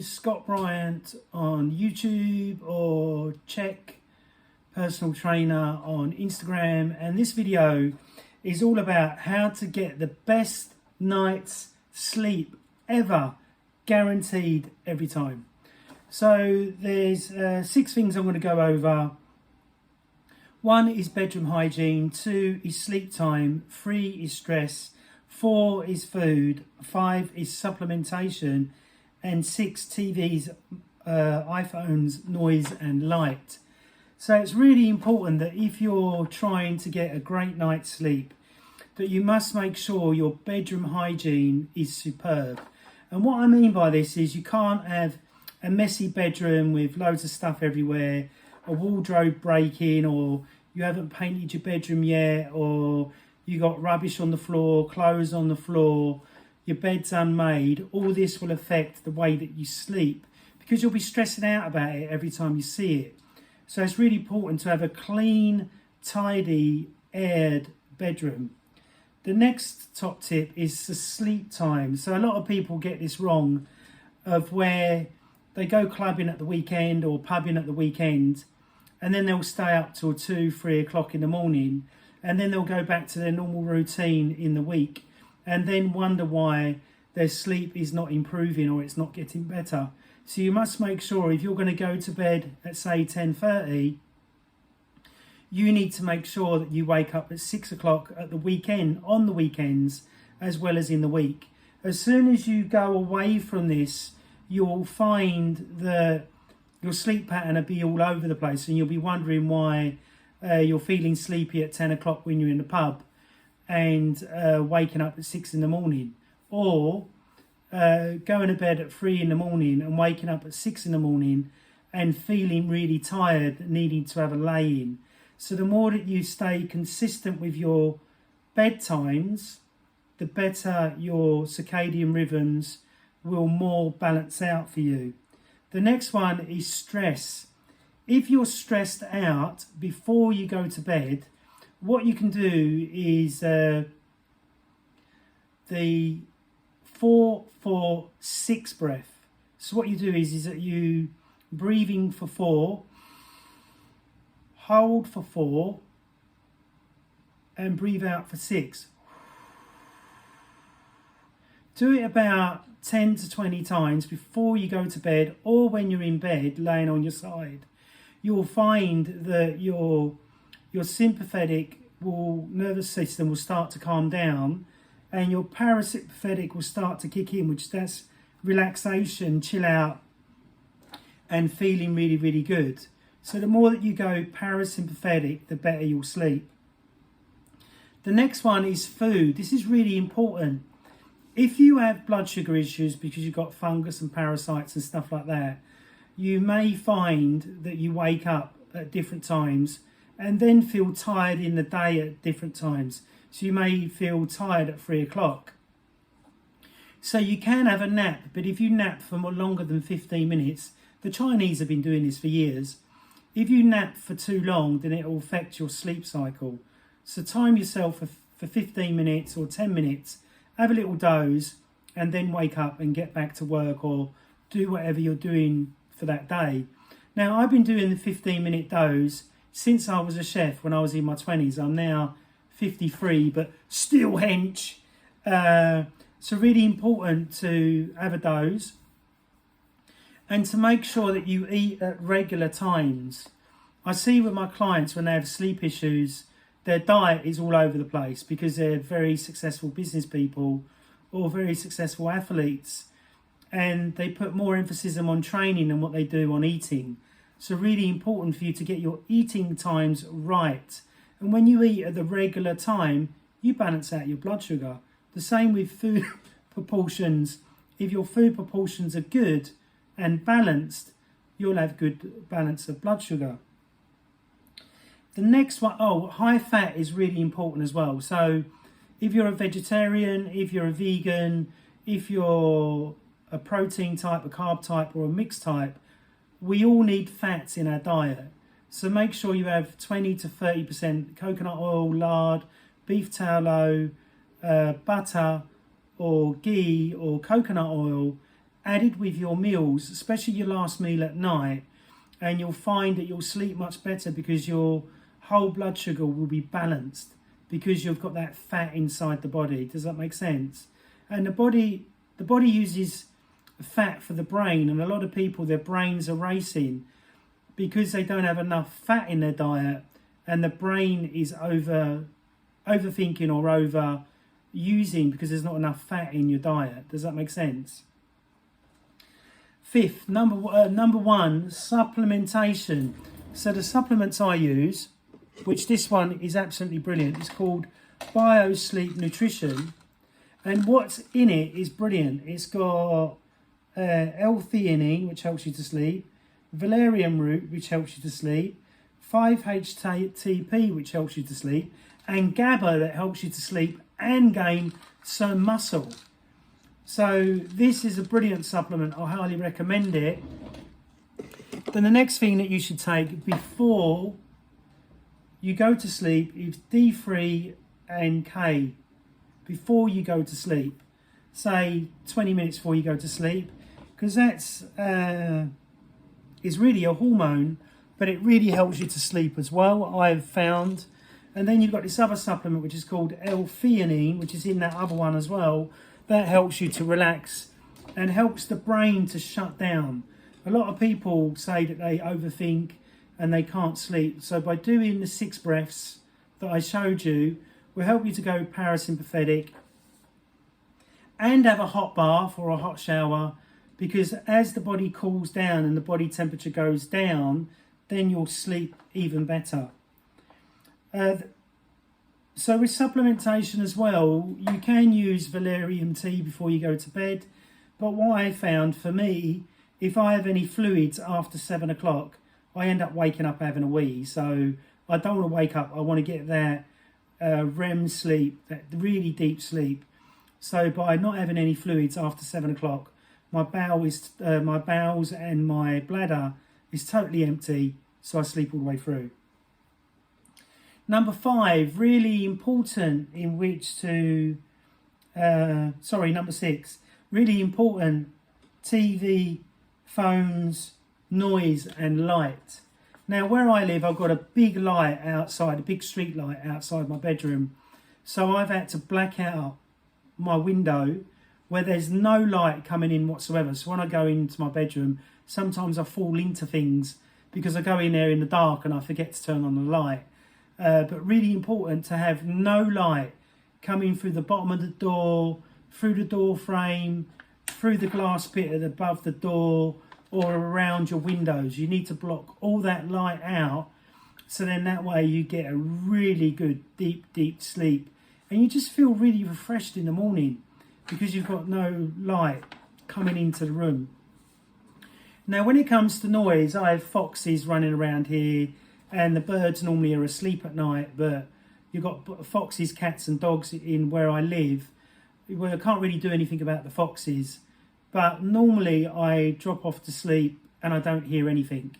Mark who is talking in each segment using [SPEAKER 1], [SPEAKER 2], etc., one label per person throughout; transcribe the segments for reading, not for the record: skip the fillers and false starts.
[SPEAKER 1] Scott Bryant on YouTube or check personal trainer on Instagram, and this video is all about how to get the best night's sleep ever, guaranteed every time. So there's 6 things I'm going to go over. 1 is bedroom hygiene, 2 is sleep time, 3 is stress, 4 is food, 5 is supplementation, and 6 TVs, iPhones, noise and light. So it's really important that if you're trying to get a great night's sleep, that you must make sure your bedroom hygiene is superb. And what I mean by this is you can't have a messy bedroom with loads of stuff everywhere, a wardrobe breaking, or you haven't painted your bedroom yet, or you got rubbish on the floor, clothes on the floor, your bed's unmade. All this will affect the way that you sleep because you'll be stressing out about it every time you see it. So it's really important to have a clean, tidy, aired bedroom. The next top tip is the sleep time. So a lot of people get this wrong, of where they go clubbing at the weekend or pubbing at the weekend, and then they'll stay up till 2-3 o'clock in the morning, and then they'll go back to their normal routine in the week, and then wonder why their sleep is not improving or it's not getting better. So you must make sure, if you're going to go to bed at say 10:30, you need to make sure that you wake up at 6 o'clock at the weekend, on the weekends, as well as in the week. As soon as you go away from this, you'll find that your sleep pattern will be all over the place, and you'll be wondering why you're feeling sleepy at 10 o'clock when you're in the pub, and waking up at 6 in the morning, or going to bed at 3 in the morning and waking up at 6 in the morning and feeling really tired, needing to have a lay-in. So the more that you stay consistent with your bedtimes, the better your circadian rhythms will more balance out for you. The next one is stress. If you're stressed out before you go to bed, what you can do is the 4-4-6 breath. So what you do is that you breathing for 4, hold for 4, and breathe out for 6. Do it about 10 to 20 times before you go to bed, or when you're in bed laying on your side. You'll find that your sympathetic nervous system will start to calm down, and your parasympathetic will start to kick in, which that's relaxation, chill out, and feeling really, really good. So the more that you go parasympathetic, the better you'll sleep. The next one is food. This is really important. If you have blood sugar issues because you've got fungus and parasites and stuff like that, you may find that you wake up at different times and then feel tired in the day at different times. So you may feel tired at 3 o'clock. So you can have a nap, but if you nap for longer than 15 minutes, the Chinese have been doing this for years. If you nap for too long, then it will affect your sleep cycle. So time yourself for 15 minutes or 10 minutes, have a little doze, and then wake up and get back to work or do whatever you're doing for that day. Now, I've been doing the 15-minute doze since I was a chef when I was in my 20s. I'm now 53, but still hench. So really important to have a doze and to make sure that you eat at regular times. I see with my clients, when they have sleep issues, their diet is all over the place because they're very successful business people or very successful athletes, and they put more emphasis on training than what they do on eating. So really important for you to get your eating times right. And when you eat at the regular time, you balance out your blood sugar. The same with food proportions. If your food proportions are good and balanced, you'll have good balance of blood sugar. The next one, high fat is really important as well. So if you're a vegetarian, if you're a vegan, if you're a protein type, a carb type, or a mixed type, we all need fats in our diet. So make sure you have 20 to 30% coconut oil, lard, beef tallow, butter, or ghee or coconut oil, added with your meals, especially your last meal at night, and you'll find that you'll sleep much better because your whole blood sugar will be balanced because you've got that fat inside the body. Does that make sense? And the body uses fat for the brain, and a lot of people, their brains are racing because they don't have enough fat in their diet, and the brain is overthinking or over using because there's not enough fat in your diet. Does that make sense? Fifth, number one, supplementation. So the supplements I use, which this one is absolutely brilliant, it's called BioSleep Nutrition, and what's in it is brilliant. It's got L-theanine, which helps you to sleep, valerian root, which helps you to sleep, 5-HTP, which helps you to sleep, and GABA, that helps you to sleep and gain some muscle. So this is a brilliant supplement. I highly recommend it. Then the next thing that you should take before you go to sleep is D3 and K before you go to sleep. Say 20 minutes before you go to sleep, because that's is really a hormone, but it really helps you to sleep as well, I've found. And then you've got this other supplement which is called L-theanine, which is in that other one as well. That helps you to relax and helps the brain to shut down. A lot of people say that they overthink and they can't sleep. So by doing the 6 breaths that I showed you, will help you to go parasympathetic and have a hot bath or a hot shower, because as the body cools down and the body temperature goes down, then you'll sleep even better. So with supplementation as well, you can use valerian tea before you go to bed. But what I found for me, if I have any fluids after 7 o'clock, I end up waking up having a wee. So I don't want to wake up. I want to get that REM sleep, that really deep sleep. So by not having any fluids after 7 o'clock, my bowels and my bladder is totally empty. So I sleep all the way through. Number 5, really important in which to, number 6, really important, TV, phones, noise and light. Now where I live, I've got a big light outside, a big street light outside my bedroom. So I've had to black out my window where there's no light coming in whatsoever. So when I go into my bedroom, sometimes I fall into things because I go in there in the dark and I forget to turn on the light. But really important to have no light coming through the bottom of the door, through the door frame, through the glass bit above the door, or around your windows. You need to block all that light out, so then that way you get a really good deep sleep, and you just feel really refreshed in the morning because you've got no light coming into the room. Now when it comes to noise, I have foxes running around here, and the birds normally are asleep at night, but you've got foxes, cats and dogs in where I live. Well, I can't really do anything about the foxes, but normally I drop off to sleep and I don't hear anything,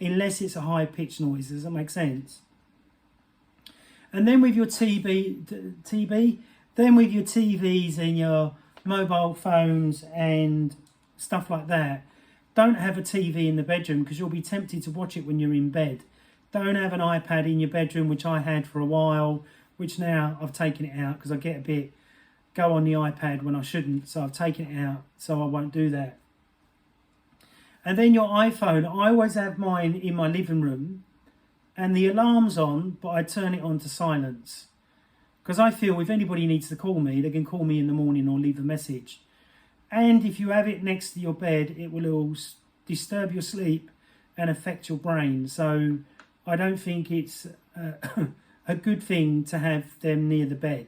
[SPEAKER 1] unless it's a high pitched noise. Does that make sense? And then with your then with your TVs and your mobile phones and stuff like that, don't have a TV in the bedroom because you'll be tempted to watch it when you're in bed. Don't have an iPad in your bedroom, which I had for a while, which now I've taken it out because I get go on the iPad when I shouldn't. So I've taken it out, so I won't do that. And then your iPhone, I always have mine in my living room and the alarm's on, but I turn it on to silence. Because I feel if anybody needs to call me, they can call me in the morning or leave a message. And if you have it next to your bed, it will disturb your sleep and affect your brain. So I don't think it's a good thing to have them near the bed.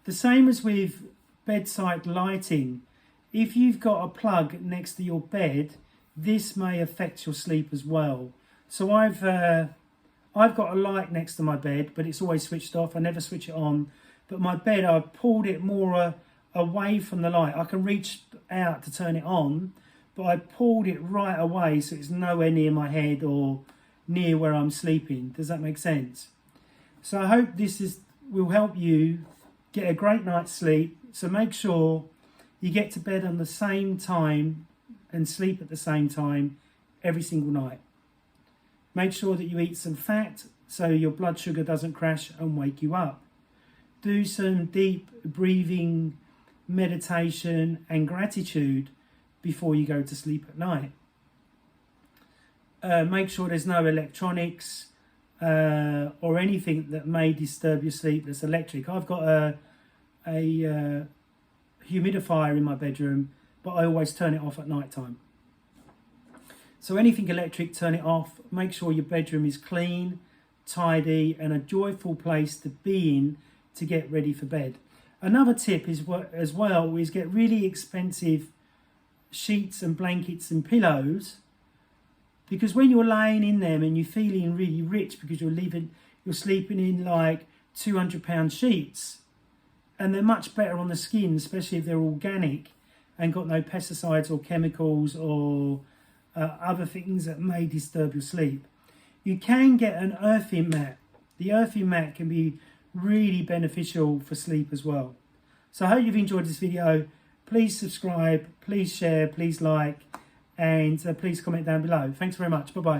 [SPEAKER 1] The same as with bedside lighting. If you've got a plug next to your bed, this may affect your sleep as well. So I've got a light next to my bed, but it's always switched off. I never switch it on. But my bed, I've pulled it more away from the light. I can reach out to turn it on, but I pulled it right away so it's nowhere near my head or near where I'm sleeping. Does that make sense? So I hope this will help you get a great night's sleep. So make sure you get to bed on the same time and sleep at the same time every single night. Make sure that you eat some fat so your blood sugar doesn't crash and wake you up. Do some deep breathing, meditation and gratitude before you go to sleep at night. Make sure there's no electronics or anything that may disturb your sleep that's electric. I've got a humidifier in my bedroom, but I always turn it off at night time. So anything electric, turn it off. Make sure your bedroom is clean, tidy and a joyful place to be in to get ready for bed. Another tip is get really expensive sheets and blankets and pillows, because when you're laying in them and you're feeling really rich because you're sleeping in like £200 sheets, and they're much better on the skin, especially if they're organic and got no pesticides or chemicals or other things that may disturb your sleep. You can get an earthing mat. The earthing mat can be really beneficial for sleep as well. So I hope you've enjoyed this video. Please subscribe, please share, please like, and please comment down below. Thanks very much. Bye-bye.